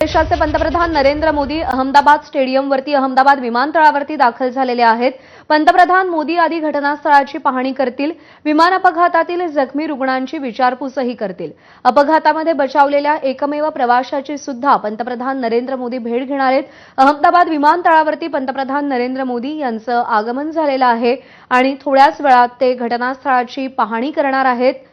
देशाचे पंतप्रधान नरेंद्र मोदी अहमदाबाद स्टेडियमवरती अहमदाबाद विमानतळावरती दाखल झालेले आहेत। पंतप्रधान मोदी आधी घटनास्थळाची पाहणी करतील, विमान अपघातातील जखमी रुग्णांची विचारपूसही करतील। अपघातामध्ये बचावलेल्या एकमेव प्रवाशाची सुद्धा पंतप्रधान नरेंद्र मोदी भेट घेणार आहेत। अहमदाबाद विमानतळावरती पंतप्रधान नरेंद्र मोदी यांचं आगमन झालेलं आहे आणि थोड्याच वेळात ते घटनास्थळाची पाहणी करणार आहेत।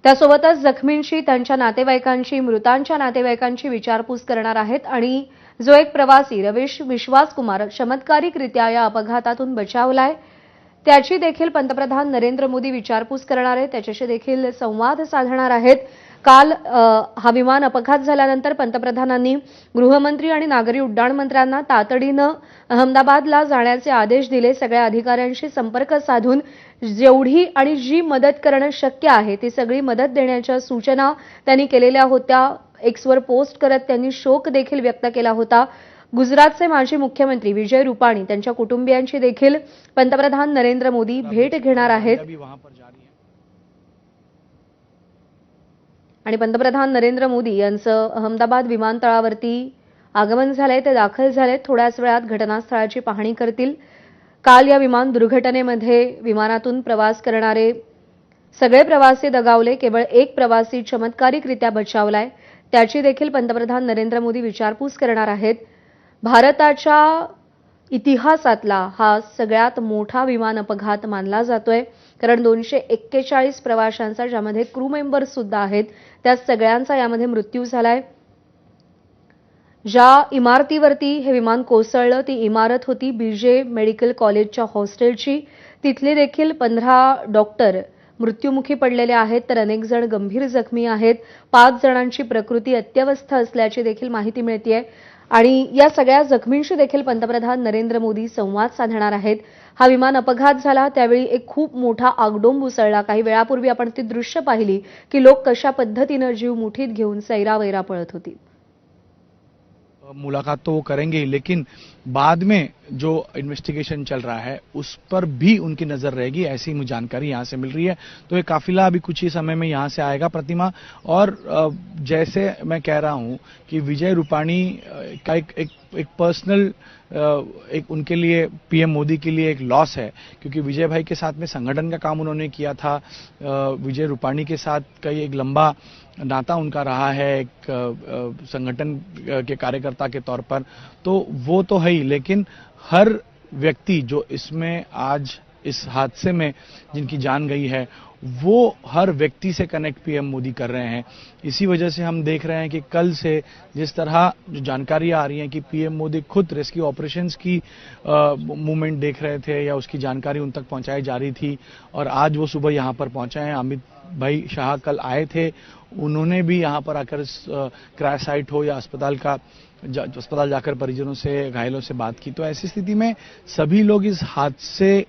त्यासोबतच जखमींची, त्यांच्या नातेवाईकांची, मृतांच्या नातेवाईकांची विचारपूस करणार आहेत आणि जो एक प्रवासी रवीश विश्वास कुमार चमत्कारिकरित्या या अपघातातून बचावलाय त्याची देखील पंतप्रधान नरेंद्र मोदी विचारपूस करणार आहेत, त्याच्याशी देखील संवाद साधणार आहेत। काल हा विमान अपघात झाल्यानंतर पंतप्रधानांनी गृहमंत्री आणि नागरी उड्डाण मंत्र्यांना तातडीनं अहमदाबादला जाण्याचे आदेश दिले। सगळ्या अधिकाऱ्यांशी संपर्क साधून जेवढी आणि जी मदत करणं शक्य आहे ती सगळी मदत देण्याच्या सूचना त्यांनी केलेल्या होत्या। एक्सवर पोस्ट करत त्यांनी शोक देखील व्यक्त केला होता। गुजरातचे माजी मुख्यमंत्री विजय रुपाणी त्यांच्या कुटुंबियांची देखील पंतप्रधान नरेंद्र मोदी भेट घेणार आहेत आणि पंतप्रधान नरेंद्र मोदी यांचं अहमदाबाद विमानतळावरती आगमन झालंय, ते दाखल झालेत। थोड्याच वेळात घटनास्थळाची पाहणी करतील। काल या विमान दुर्घटनेमध्ये विमानातून प्रवास करणारे सगळे प्रवासी दगावले, केवळ एक प्रवासी चमत्कारिकरित्या बचावलाय, त्याची देखील पंतप्रधान नरेंद्र मोदी विचारपूस करणार आहेत। भारताच्या इतिहासातला हा सगळ्यात मोठा विमान अपघात मानला जातोय, कारण 241 प्रवाशांचा, ज्यामध्ये क्रू मेंबर्स सुद्धा आहेत, त्या सगळ्यांचा यामध्ये मृत्यू झालाय। ज्या इमारतीवरती हे विमान कोसळलं ती इमारत होती बीजे मेडिकल कॉलेजच्या हॉस्टेलची। तिथले देखील 15 डॉक्टर मृत्युमुखी पडलेले आहेत, तर अनेक जण गंभीर जखमी आहेत। 5 जणांची प्रकृती अत्यवस्थ असल्याची देखील माहिती मिळतेय आणि या सगळ्या जखमींशी देखील पंतप्रधान नरेंद्र मोदी संवाद साधणार आहेत। हा विमान अपघात झाला त्यावेळी एक खूप मोठा आगडोंब उसळला। काही वेळापूर्वी आपण ती दृश्य पाहिली की लोक कशा पद्धतीने जीव मुठीत घेऊन सैरावैरा पळत होती। मुलाकात तो वो करेंगे ही, लेकिन बाद में जो इन्वेस्टिगेशन चल रहा है उस पर भी उनकी नजर रहेगी, ऐसी मुझे जानकारी यहां से मिल रही है। तो ये काफिला अभी कुछ ही समय में यहां से आएगा प्रतिमा। और जैसे मैं कह रहा हूं कि विजय रूपाणी का एक पर्सनल एक उनके लिए पीएम मोदी के लिए एक लॉस है, क्योंकि विजय भाई के साथ में संगठन का काम उन्होंने किया था। विजय रूपाणी के साथ कई एक लंबा नाता उनका रहा है एक संगठन के कार्यकर्ता के तौर पर, तो वो तो है ही, लेकिन हर व्यक्ति जो इसमें आज इस हादसे में जिनकी जान गई है वो हर व्यक्ति से कनेक्ट पीएम मोदी कर रहे हैं। इसी वजह से हम देख रहे हैं कि कल से जिस तरह जो जानकारियां आ रही हैं कि पीएम मोदी खुद रेस्क्यू ऑपरेशंस की मूवमेंट देख रहे थे या उसकी जानकारी उन तक पहुंचाई जा रही थी, और आज वो सुबह यहां पर पहुंचे हैं। अमित भाई शाह कल आए थे, उन्होंने भी यहां पर आकर क्रैश साइट हो या अस्पताल जाकर परिजनों से, घायलों से बात की। तो ऐसी स्थिति में सभी लोग इस हादसे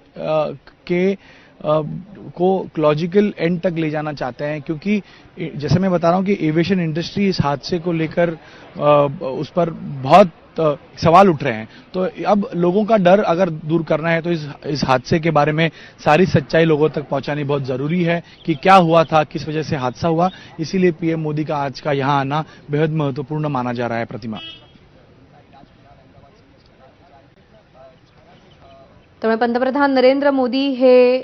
के को लॉजिकल एंड तक ले जाना चाहते हैं, क्योंकि जैसे मैं बता रहा हूं कि एविएशन इंडस्ट्री इस हादसे को लेकर उस पर बहुत सवाल उठ रहे हैं। तो अब लोगों का डर अगर दूर करना है तो इस हादसे के बारे में सारी सच्चाई लोगों तक पहुंचानी बहुत जरूरी है कि क्या हुआ था, किस वजह से हादसा हुआ। इसीलिए पीएम मोदी का आज का यहां आना बेहद महत्वपूर्ण माना जा रहा है। प्रतिमा, त्यामुळे पंतप्रधान नरेंद्र मोदी हे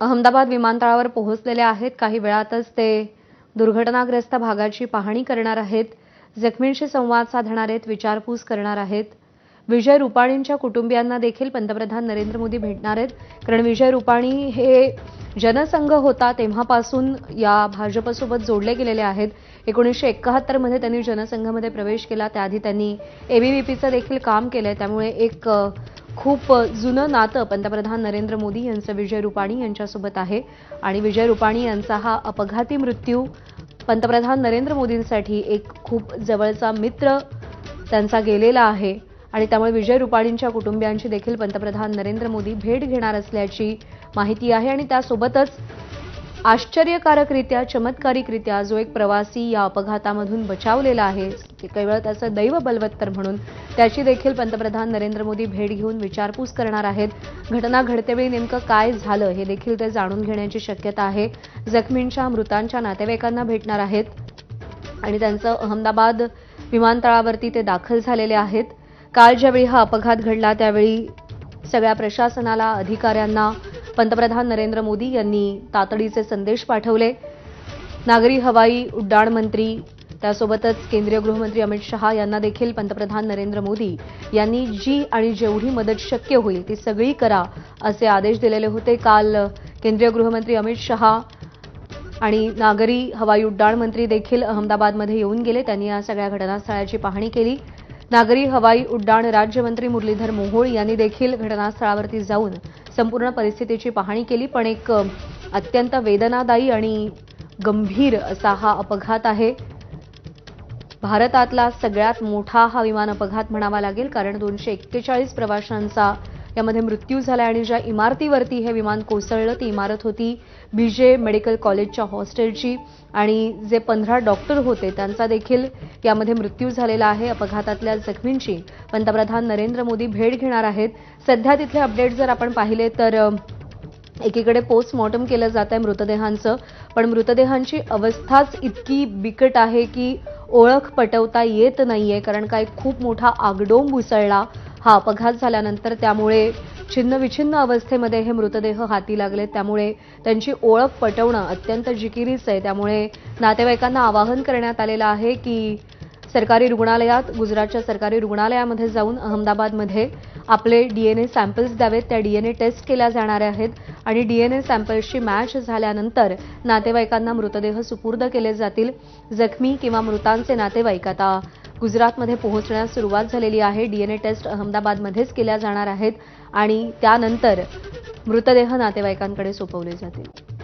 अहमदाबाद विमानतळावर पोहोचलेले आहेत। काही वेळातच ते दुर्घटनाग्रस्त भागाची पाहणी करणार आहेत, जखमींशी संवाद साधणार आहेत, विचारपूस करणार आहेत। विजय रुपाणींच्या कुटुंबियांना देखील पंतप्रधान नरेंद्र मोदी भेटणार आहेत, कारण विजय रुपाणी हे जनसंघ होता तेव्हापासून या भाजपसोबत जोडले गेलेले आहेत। 1971 मध्ये त्यांनी जनसंघामध्ये प्रवेश केला, त्याआधी त्यांनी एबीव्हीपीचं देखील काम केलंय। त्यामुळे एक खूप जुनं नातं पंतप्रधान नरेंद्र मोदी यांचं विजय रुपाणी यांच्यासोबत आहे आणि विजय रुपाणी यांचा हा अपघाती मृत्यू पंतप्रधान नरेंद्र मोदींसाठी एक खूप जवळचा मित्र त्यांचा गेलेला आहे आणि त्यामुळे विजय रुपाणींच्या कुटुंबियांची देखील पंतप्रधान नरेंद्र मोदी भेट घेणार असल्याची माहिती आहे आणि त्यासोबतच आश्चर्यकारकरित्या, चमत्कारिकरित्या जो एक प्रवासी या अपघातामधून बचावलेला आहे, केवळ त्याचं दैव बलवत्तर म्हणून, त्याची देखील पंतप्रधान नरेंद्र मोदी भेट घेऊन विचारपूस करणार आहेत। घटना घडतेवेळी नेमकं काय झालं हे देखील ते जाणून घेण्याची शक्यता आहे। जखमींच्या, मृतांच्या नातेवाईकांना भेटणार आहेत आणि त्यांचं अहमदाबाद विमानतळावरती ते दाखल झालेले आहेत. काल ज्यावेळी हा अपघात घडला त्यावेळी सगळ्या प्रशासनाला, अधिकाऱ्यांना पंतप्रधान नरेंद्र मोदी यांनी तातडीचे संदेश पाठवले. नागरी हवाई उड्डाण मंत्री, त्यासोबतच केंद्रीय गृहमंत्री अमित शहा यांना देखील पंतप्रधान नरेंद्र मोदी यांनी जी आणि जेवढी मदत शक्य होईल ती सगळी करा असे आदेश दिलेले होते. काल केंद्रीय गृहमंत्री अमित शहा आणि नागरी हवाई उड्डाण मंत्री देखील अहमदाबादमध्ये येऊन गेले. त्यांनी या सगळ्या घटनास्थळाची पाहणी केली. नागरी हवाई उड्डाण राज्यमंत्री मुरलीधर मोहोळ यांनी देखील घटनास्थळावरती जाऊन संपूर्ण परिस्थितीची पाहणी केली. पण एक अत्यंत वेदनादायी आणि गंभीर असा हा अपघात आहे. भारतातला सगळ्यात मोठा हा विमान अपघात म्हणावा लागेल, कारण 241 प्रवाशांचा यामध्ये मृत्यू झाला आणि ज्या इमारतीवरती हे विमान कोसळलं ती इमारत होती बीजे मेडिकल कॉलेजच्या हॉस्टेलची आणि जे 15 डॉक्टर होते त्यांचा देखील यामध्ये मृत्यू झालेला आहे. अपघातातल्या जखमींची पंतप्रधान नरेंद्र मोदी भेट घेणार आहेत. सध्या तिथले अपडेट जर आपण पाहिले तर एकीकडे पोस्टमॉर्टम केलं जात आहे मृतदेहांचं, पण मृतदेहांची अवस्थाच इतकी बिकट आहे की ओळख पटवता येत नाहीये, कारण काय खूप मोठा आगडोंब उसळला हा अपघात झाल्यानंतर. त्यामुळे छिन्नविछिन्न अवस्थेमध्ये हे मृतदेह हाती लागले. त्यामुळे त्यांची ओळख पटवणं अत्यंत जिकिरीचं आहे. त्यामुळे नातेवाईकांना आवाहन करण्यात आलेलं आहे की सरकारी रुग्णालयात, गुजरातच्या सरकारी रुग्णालयामध्ये जाऊन अहमदाबादमध्ये आपले डीएनए सॅम्पल्स द्यावेत. त्या डीएनए टेस्ट केल्या जाणार आहेत आणि डीएनए सॅम्पल्सची मॅच झाल्यानंतर नातेवाईकांना मृतदेह सुपूर्द केले जातील. जखमी किंवा मृतांचे नातेवाईक आता गुजरातमध्ये पोहोचण्यास सुरुवात झालेली आहे. डीएनए टेस्ट अहमदाबादमध्येच केल्या जाणार आहेत आणि त्यानंतर मृतदेह नातेवाईकांकडे सोपवले जातील.